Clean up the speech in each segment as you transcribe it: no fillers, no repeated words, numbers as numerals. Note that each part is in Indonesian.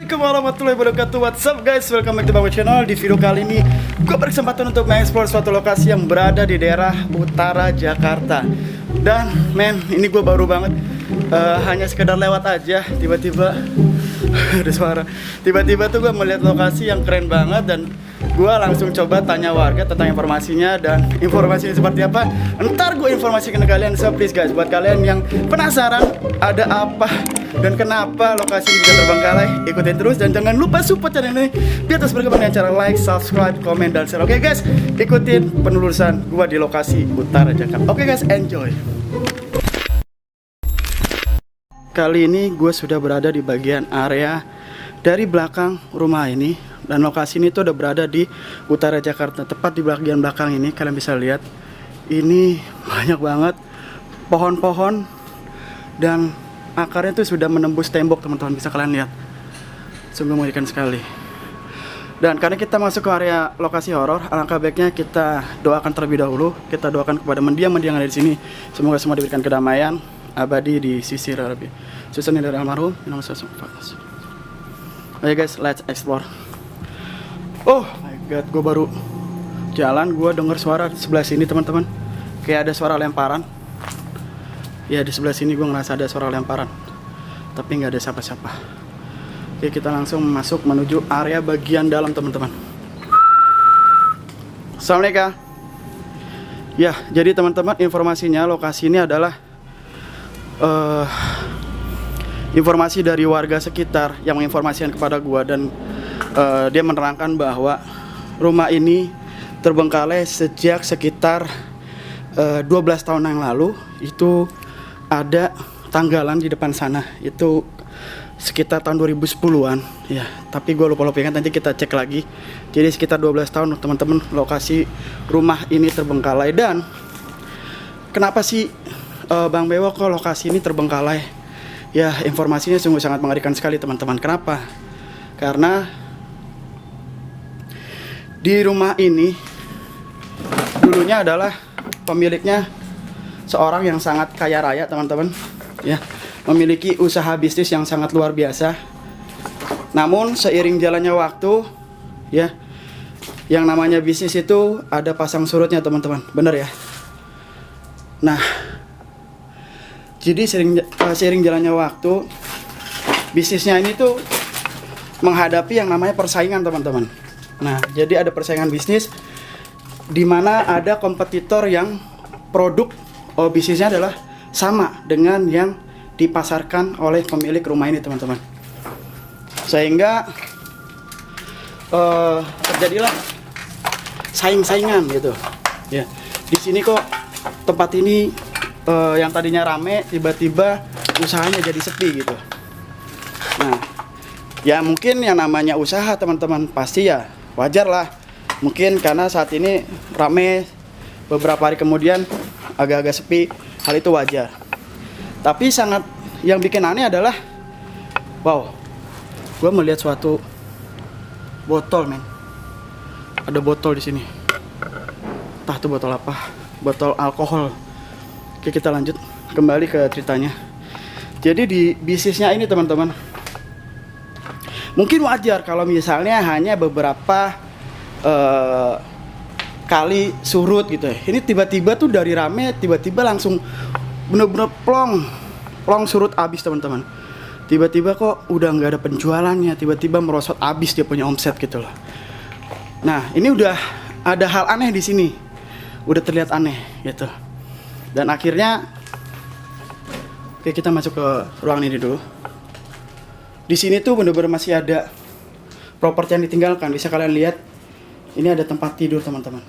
Assalamualaikum warahmatullahi wabarakatuh. What's up guys, welcome back to my channel. Di video kali ini gue berkesempatan untuk mengeksplor suatu lokasi yang berada di daerah utara Jakarta. Dan men, ini gue baru banget hanya sekedar lewat aja, tiba-tiba ada suara. Tiba-tiba tuh gue melihat lokasi yang keren banget dan gue langsung coba tanya warga tentang informasinya, dan informasinya seperti apa ntar gue informasikan ke kalian. So please guys, buat kalian yang penasaran ada apa dan kenapa lokasi ini bisa terbengkalai, ikutin terus dan jangan lupa support channel ini biar terus berkembang dengan cara like, subscribe, komen, dan share. Oke guys, ikutin penelusuran gue di lokasi utara Jakarta. Oke guys, enjoy. Kali ini gue sudah berada di bagian area dari belakang rumah ini, dan lokasi ini tuh udah berada di utara Jakarta. Tepat di bagian belakang ini kalian bisa lihat ini banyak banget pohon-pohon dan akarnya tuh sudah menembus tembok, teman-teman bisa kalian lihat. Sungguh mengerikan sekali. Dan karena kita masuk ke area lokasi horor, alangkah baiknya kita doakan terlebih dahulu. Kita doakan kepada mendiang-mendiang yang ada di sini. Semoga semua diberikan kedamaian abadi di sisi Rabbi. Susun dari almarhum. Oke guys, let's explore. Oh my god, gue baru jalan, gue denger suara di sebelah sini teman-teman. Kayak ada suara lemparan. Ya di sebelah sini gue ngerasa ada suara lemparan, tapi nggak ada siapa-siapa. Oke, kita langsung masuk menuju area bagian dalam teman-teman. Assalamualaikum. Ya, jadi teman-teman informasinya lokasi ini adalah informasi dari warga sekitar yang menginformasikan kepada gua, dan dia menerangkan bahwa rumah ini terbengkalai sejak sekitar 12 tahun yang lalu. Itu ada tanggalan di depan sana, itu sekitar tahun 2010-an ya, tapi gue lupa ingat, nanti kita cek lagi. Jadi sekitar 12 tahun teman-teman lokasi rumah ini terbengkalai. Dan kenapa sih Bang Bewo kok lokasi ini terbengkalai? Ya, informasinya sungguh sangat mengerikan sekali teman-teman. Kenapa? Karena di rumah ini dulunya adalah pemiliknya seorang yang sangat kaya raya teman-teman ya, memiliki usaha bisnis yang sangat luar biasa. Namun seiring jalannya waktu ya, yang namanya bisnis itu ada pasang surutnya teman-teman, bener ya. Nah, jadi seiring jalannya waktu, bisnisnya ini tuh menghadapi yang namanya persaingan teman-teman. Nah, jadi ada persaingan bisnis di mana ada kompetitor yang produk bisnisnya adalah sama dengan yang dipasarkan oleh pemilik rumah ini teman-teman. Sehingga terjadilah saing-saingan gitu ya. Di sini kok tempat ini yang tadinya rame tiba-tiba usahanya jadi sepi gitu. Nah, ya mungkin yang namanya usaha teman-teman pasti ya wajar lah. Mungkin karena saat ini rame, beberapa hari kemudian agak-agak sepi, hal itu wajar. Tapi sangat yang bikin aneh adalah, wow, gue melihat suatu botol men. Ada botol di sini. Entah itu botol apa, botol alkohol. Oke, kita lanjut kembali ke ceritanya. Jadi di bisnisnya ini teman-teman, mungkin wajar kalau misalnya hanya beberapa kali surut gitu ya. Ini tiba-tiba tuh dari rame tiba-tiba langsung bener-bener plong surut abis teman-teman. Tiba-tiba kok udah nggak ada penjualannya, tiba-tiba merosot abis dia punya omset gitu loh. Nah, ini udah ada hal aneh di sini, udah terlihat aneh gitu. Dan akhirnya, oke kita masuk ke ruangan ini dulu. Di sini tuh bener-bener masih ada properti yang ditinggalkan. Bisa kalian lihat, ini ada tempat tidur teman-teman.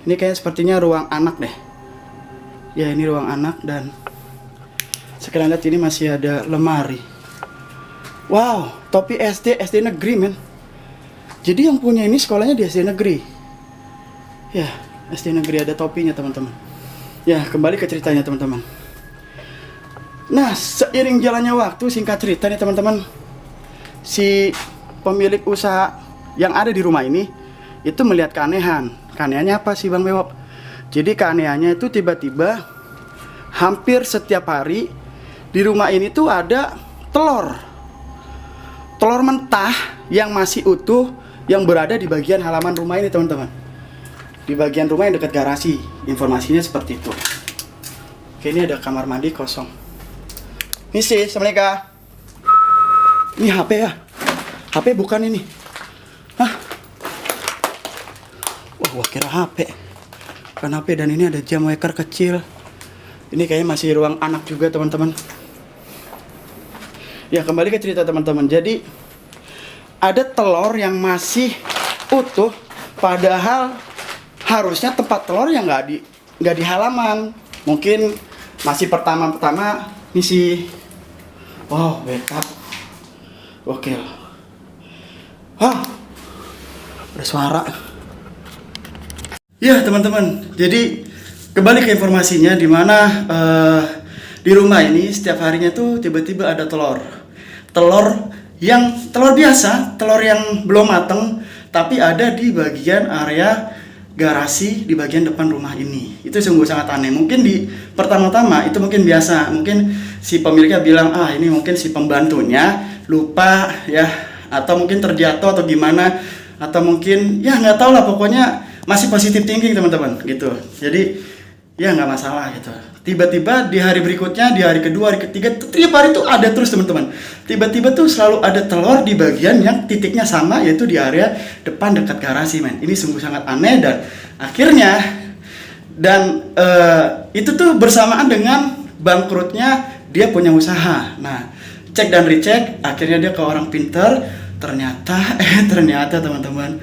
Ini kayak sepertinya ruang anak deh. Ya, ini ruang anak, dan sekalian lihat ini masih ada lemari. Wow, topi SD negeri men. Jadi yang punya ini sekolahnya di SD negeri. Ya, SD negeri ada topinya teman-teman. Ya, kembali ke ceritanya teman-teman. Nah, seiring jalannya waktu, singkat cerita nih teman-teman, si pemilik usaha yang ada di rumah ini itu melihat keanehan. Keanehannya apa sih Bang Bewok? Jadi keanehannya itu tiba-tiba hampir setiap hari di rumah ini tuh ada telur telur mentah yang masih utuh yang berada di bagian halaman rumah ini teman-teman. Di bagian rumah yang dekat garasi. Informasinya seperti itu. Oke, ini ada kamar mandi kosong. Misi, Assalamualaikum. Ini HP ya? HP bukan ini. Hah? Wah, gua kira HP. Bukan HP, dan ini ada jam waker kecil. Ini kayaknya masih ruang anak juga teman-teman. Ya, kembali ke cerita teman-teman. Jadi ada telur yang masih utuh, padahal harusnya tempat telur yang nggak di halaman. Mungkin masih pertama-tama misi. Oh, wake up. Oke. Hah, ada suara. Ya teman-teman, jadi kembali ke informasinya, di mana di rumah ini setiap harinya tuh tiba-tiba ada telur biasa, telur yang belum mateng, tapi ada di bagian area garasi di bagian depan rumah ini. Itu sungguh sangat aneh. Mungkin di pertama-tama itu mungkin biasa, mungkin si pemiliknya bilang ini mungkin si pembantunya lupa ya, atau mungkin terjatuh atau gimana, atau mungkin ya nggak tahu lah, pokoknya masih positive thinking teman-teman gitu. Jadi ya nggak masalah gitu. Tiba-tiba di hari berikutnya, di hari kedua, hari ketiga, tiap hari tuh ada terus teman-teman. Tiba-tiba tuh selalu ada telur di bagian yang titiknya sama, yaitu di area depan dekat garasi, men. Ini sungguh sangat aneh, dan akhirnya itu tuh bersamaan dengan bangkrutnya dia punya usaha. Nah, cek dan recheck, akhirnya dia ke orang pintar. Ternyata teman-teman,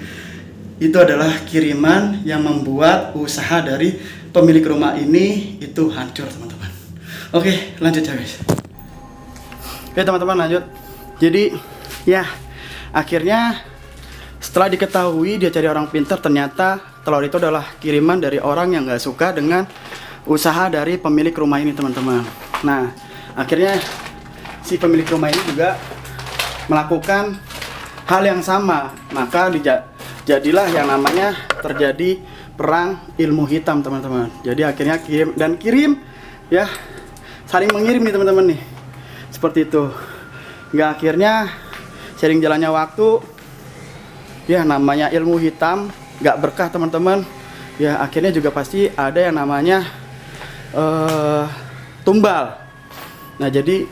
itu adalah kiriman yang membuat usaha dari pemilik rumah ini itu hancur teman-teman. Oke, lanjut ya guys. Oke teman-teman, lanjut. Jadi ya akhirnya setelah diketahui dia cari orang pintar, ternyata telur itu adalah kiriman dari orang yang gak suka dengan usaha dari pemilik rumah ini teman-teman. Nah akhirnya si pemilik rumah ini juga melakukan hal yang sama. Maka jadilah yang namanya terjadi perang ilmu hitam teman-teman. Jadi akhirnya kirim ya, saling mengirim nih teman-teman nih, seperti itu. Nggak, akhirnya sering jalannya waktu ya, namanya ilmu hitam nggak berkah teman-teman ya, akhirnya juga pasti ada yang namanya tumbal. Nah jadi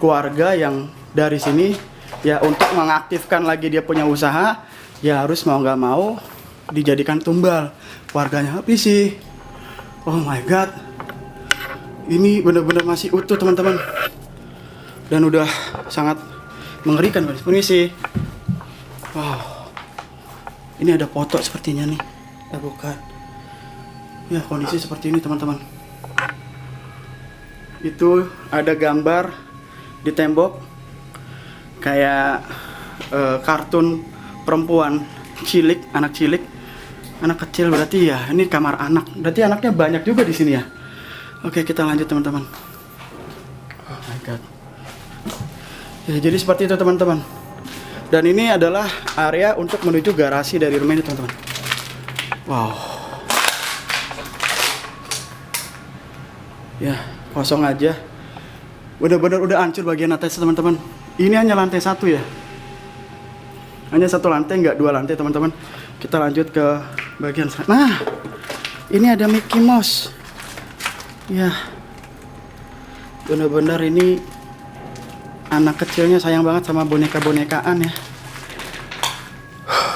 keluarga yang dari sini ya, untuk mengaktifkan lagi dia punya usaha ya, harus mau nggak mau dijadikan tumbal. Keluarganya habis sih. Oh my god, ini benar-benar masih utuh teman-teman, dan udah sangat mengerikan guys. Permisi. Wow, ini ada foto sepertinya nih. Bukan ya, kondisi seperti ini teman-teman. Itu ada gambar di tembok kayak kartun perempuan cilik, anak cilik, anak kecil. Berarti ya ini kamar anak, berarti anaknya banyak juga di sini ya. Oke, kita lanjut teman-teman. Oh my god ya, jadi seperti itu teman-teman, dan ini adalah area untuk menuju garasi dari rumah ini teman-teman. Wow ya, kosong aja, benar-benar udah hancur bagian atas teman-teman. Ini hanya lantai satu ya, hanya satu lantai, nggak dua lantai teman-teman. Kita lanjut ke bagian sana. Nah, ini ada Mickey Mouse. Ya, benar-benar ini anak kecilnya sayang banget sama boneka-bonekaan ya.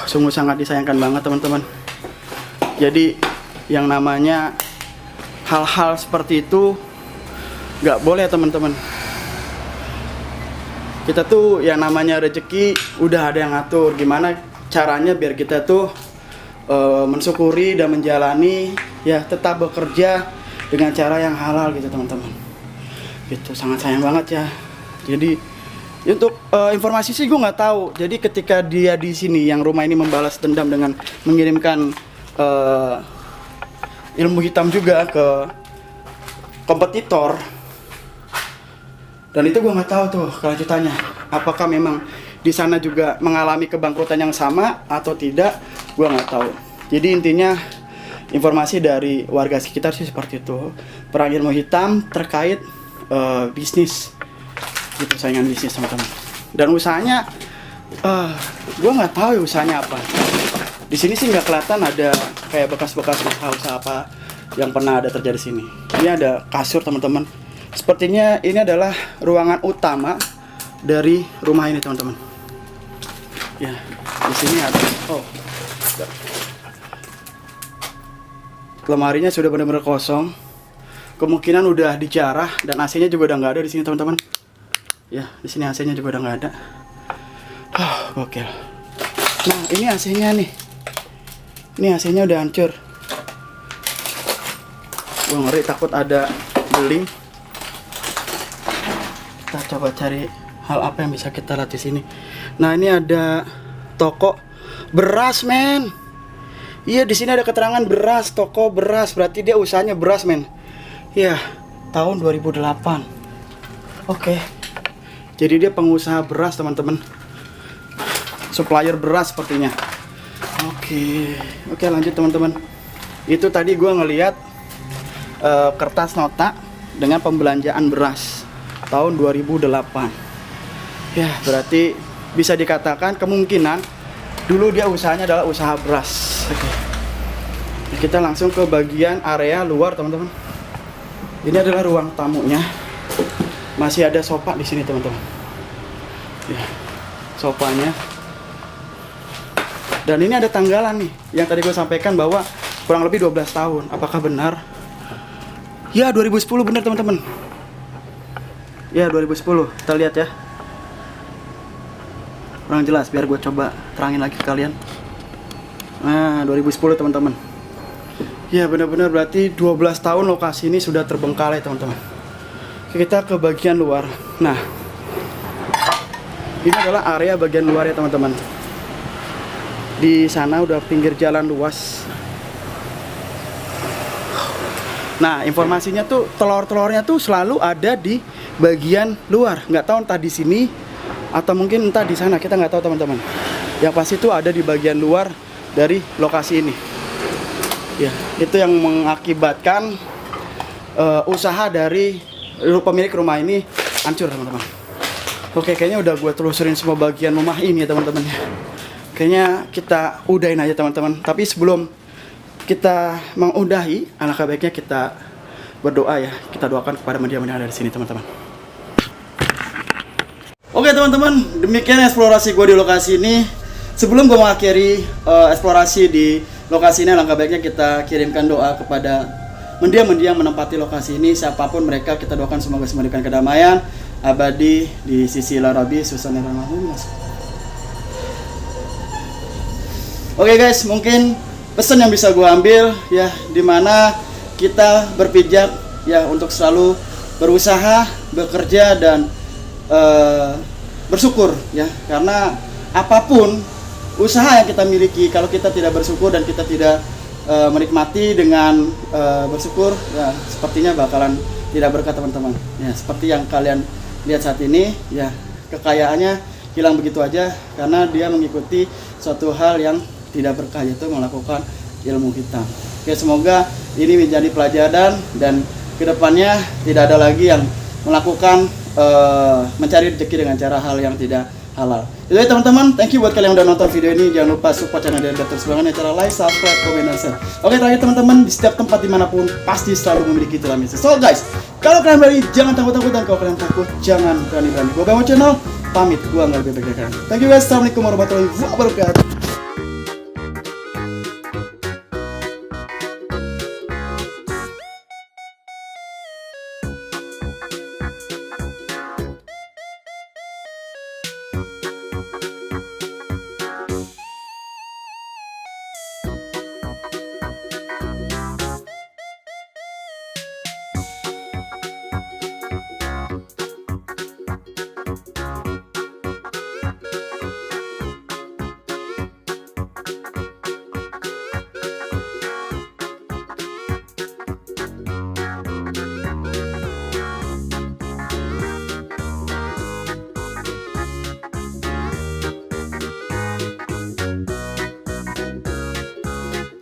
Sungguh sangat disayangkan banget teman-teman. Jadi yang namanya hal-hal seperti itu nggak boleh teman-teman. Kita tuh yang namanya rezeki udah ada yang ngatur, gimana caranya biar kita tuh mensyukuri dan menjalani ya, tetap bekerja dengan cara yang halal gitu teman-teman. Gitu, sangat sayang banget ya. Jadi untuk informasi sih gue nggak tahu. Jadi ketika dia di sini, yang rumah ini membalas dendam dengan mengirimkan ilmu hitam juga ke kompetitor. Dan itu gue nggak tahu tuh kelanjutannya. Apakah memang di sana juga mengalami kebangkrutan yang sama atau tidak? Gue nggak tahu. Jadi intinya informasi dari warga sekitar sih seperti itu. Perang ilmu hitam terkait bisnis, gitu, saingan bisnis teman-teman. Dan usahanya Gua nggak tahu ya usahanya apa. Di sini sih nggak kelihatan ada kayak bekas-bekas usaha-usaha apa yang pernah ada terjadi di sini. Ini ada kasur teman-teman. Sepertinya ini adalah ruangan utama dari rumah ini teman-teman. Ya, di sini ada. Lemarinya sudah benar-benar kosong. Kemungkinan udah dijarah dan AC-nya juga udah nggak ada di sini teman-teman. Ya, di sini AC-nya juga udah nggak ada. Gokil. Nah, ini AC-nya nih. Ini AC-nya udah hancur. Gue ngeri takut ada beling. Kita coba cari hal apa yang bisa kita lihat di sini. Nah, ini ada toko beras, men. Iya, di sini ada keterangan beras, toko beras. Berarti dia usahanya beras, men. Iya, tahun 2008. Oke. Jadi dia pengusaha beras, teman-teman. Supplier beras sepertinya. Oke, lanjut teman-teman. Itu tadi gue ngeliat kertas nota dengan pembelanjaan beras tahun 2008. Ya, berarti bisa dikatakan kemungkinan dulu dia usahanya adalah usaha beras. Oke. Kita langsung ke bagian area luar, teman-teman. Ini adalah ruang tamunya. Masih ada sofa di sini, teman-teman. Ya, sofanya. Dan ini ada tanggalan nih, yang tadi gue sampaikan bahwa kurang lebih 12 tahun. Apakah benar? Ya, 2010 benar teman-teman. Ya, 2010. Kita lihat ya. Kurang jelas, biar gue coba terangin lagi ke kalian. Nah, 2010 teman-teman. Ya, benar-benar berarti 12 tahun lokasi ini sudah terbengkalai teman-teman. Kita ke bagian luar. Nah, ini adalah area bagian luar ya teman-teman. Di sana udah pinggir jalan luas. Nah, informasinya tuh telur-telurnya tuh selalu ada di bagian luar. Nggak tahu entah di sini atau mungkin entah di sana, kita nggak tahu teman-teman. Yang pasti tuh ada di bagian luar dari lokasi ini. Ya, itu yang mengakibatkan usaha dari pemilik rumah ini hancur teman-teman. Oke, kayaknya udah gue telusurin semua bagian rumah ini ya teman-teman ya. Kayaknya kita udahin aja teman-teman. Tapi sebelum kita mengudahi, alangkah baiknya kita berdoa ya. Kita doakan kepada mendiang yang ada di sini teman-teman. Oke teman-teman, demikian eksplorasi gue di lokasi ini. Sebelum gue mengakhiri eksplorasi di lokasi ini, alangkah baiknya kita kirimkan doa kepada mendiang-mendiang menempati lokasi ini. Siapapun mereka, kita doakan semoga memberikan kedamaian abadi di sisi Larabi Susanir Rahim. Oke guys, mungkin pesan yang bisa gue ambil ya, dimana kita berpijak ya untuk selalu berusaha, bekerja dan bersyukur ya, karena apapun usaha yang kita miliki, kalau kita tidak bersyukur dan kita tidak menikmati dengan bersyukur ya, sepertinya bakalan tidak berkah teman-teman ya. Seperti yang kalian lihat saat ini ya, kekayaannya hilang begitu aja karena dia mengikuti suatu hal yang tidak berkah, yaitu melakukan ilmu hitam. Oke, semoga ini menjadi pelajaran dan kedepannya tidak ada lagi yang melakukan mencari rezeki dengan cara hal yang tidak halal. Itu ya teman-teman, thank you buat kalian yang udah nonton video ini. Jangan lupa support channel dan Dr. Sebangan, cara like, subscribe, komen, dan share. Oke, terakhir teman-teman, di setiap tempat dimanapun pasti selalu memiliki itulah misi. So guys, kalau kalian berani jangan takut-takut, dan kalau kalian takut jangan berani-berani. Gue Bemo Channel pamit, gue nggak lebih baik dari kalian. Thank you guys, assalamualaikum warahmatullahi wabarakatuh.